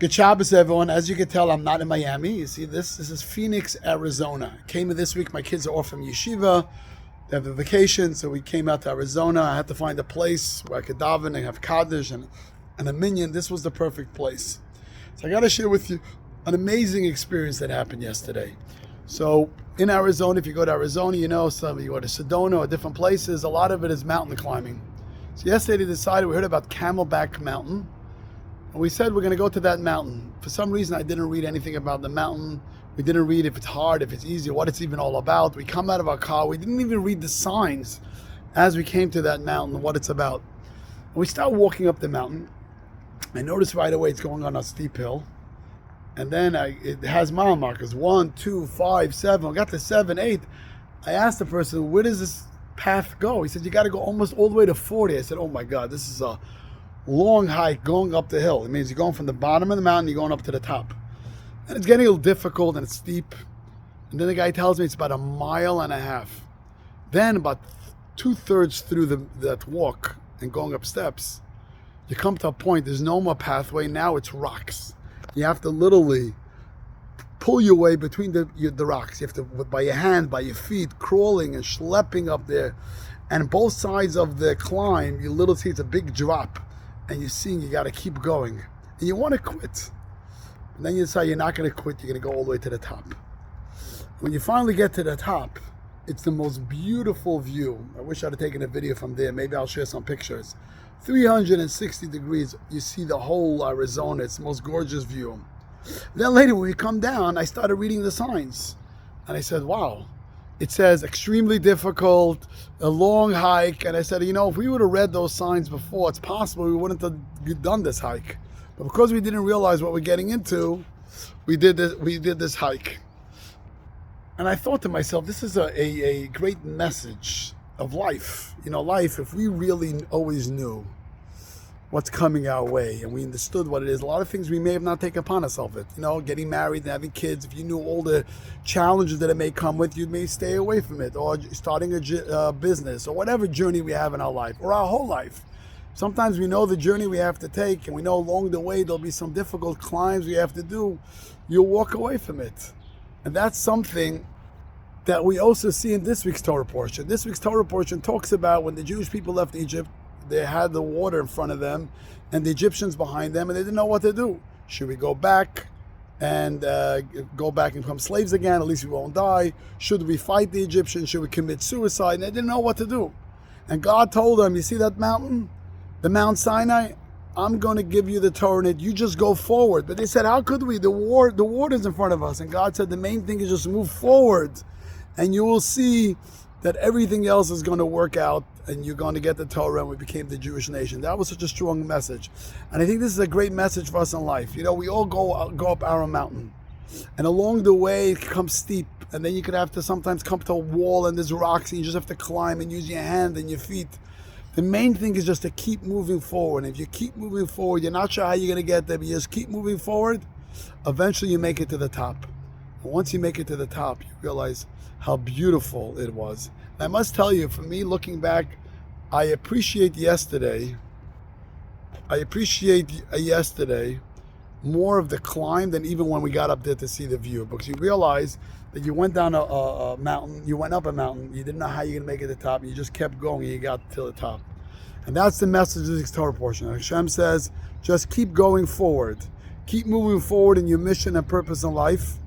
Good Shabbos, everyone. As you can tell, I'm not in Miami. You see this? This is Phoenix, Arizona. Came in this week. My kids are off from yeshiva. They have a vacation, so we came out to Arizona. I had to find a place where I could daven and have Kaddish and a minyan. This was the perfect place. So I got to share with you an amazing experience that happened yesterday. So in Arizona, if you go to Arizona, you go to Sedona or different places, a lot of it is mountain climbing. So yesterday we heard about Camelback Mountain. And we said we're going to go to that mountain. For some reason, I didn't read anything about the mountain. We didn't read if it's hard, if it's easy, what it's even all about. We come out of our car. We didn't even read the signs as we came to that mountain, what it's about. And we start walking up the mountain. I noticed right away it's going on a steep hill. And then it has mile markers, 1, 2, 5, 7. I got to 7, 8. I asked the person, where does this path go? He said, you got to go almost all the way to 40. I said, oh my God, this is a long hike going up the hill. It means you're going from the bottom of the mountain, you're going up to the top. And it's getting a little difficult and it's steep. And then the guy tells me it's about 1.5 miles. Then about 2/3 through that walk and going up steps, you come to a point, there's no more pathway, now it's rocks. You have to literally pull your way between the rocks. You have to, by your hand, by your feet, crawling and schlepping up there. And both sides of the climb, you literally see it's a big drop. And you're seeing you got to keep going. And you want to quit. And then you decide you're not going to quit. You're going to go all the way to the top. When you finally get to the top, it's the most beautiful view. I wish I'd have taken a video from there. Maybe I'll share some pictures. 360 degrees. You see the whole Arizona. It's the most gorgeous view. Then later when we come down, I started reading the signs. And I said, wow. It says extremely difficult, a long hike. And I said, if we would have read those signs before, it's possible we wouldn't have done this hike. But because we didn't realize what we're getting into, we did this hike. And I thought to myself, this is a great message of life. Life, if we really always knew what's coming our way and we understood what it is, a lot of things we may have not taken upon ourselves. Getting married and having kids, if you knew all the challenges that it may come with, you may stay away from it, or starting a business, or whatever journey we have in our life, or our whole life. Sometimes we know the journey we have to take, and we know along the way there'll be some difficult climbs we have to do. You'll walk away from it. And that's something that we also see in this week's Torah portion. This week's Torah portion talks about when the Jewish people left Egypt. They had the water in front of them and the Egyptians behind them, and they didn't know what to do. Should we go back and become slaves again? At least we won't die. Should we fight the Egyptians? Should we commit suicide? And they didn't know what to do. And God told them, you see that mountain? The Mount Sinai? I'm going to give you the Torah in it. You just go forward. But they said, how could we? The water's in front of us. And God said, the main thing is just move forward. And you will see that everything else is going to work out and you're going to get the Torah, and we became the Jewish nation. That was such a strong message. And I think this is a great message for us in life. We all go up our mountain. And along the way, it becomes steep. And then you could have to sometimes come to a wall and there's rocks and you just have to climb and use your hand and your feet. The main thing is just to keep moving forward. And if you keep moving forward, you're not sure how you're going to get there, but you just keep moving forward, eventually you make it to the top. And once you make it to the top, you realize how beautiful it was. And I must tell you, for me, looking back, I appreciate yesterday more of the climb than even when we got up there to see the view, because you realize that you went down a mountain, you went up a mountain, you didn't know how you're going to make it to the top, and you just kept going and you got to the top. And that's the message of this Torah portion. Hashem says, just keep going forward. Keep moving forward in your mission and purpose in life.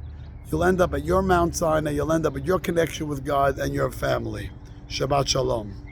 You'll end up at your Mount Sinai, you'll end up at your connection with God and your family. Shabbat Shalom.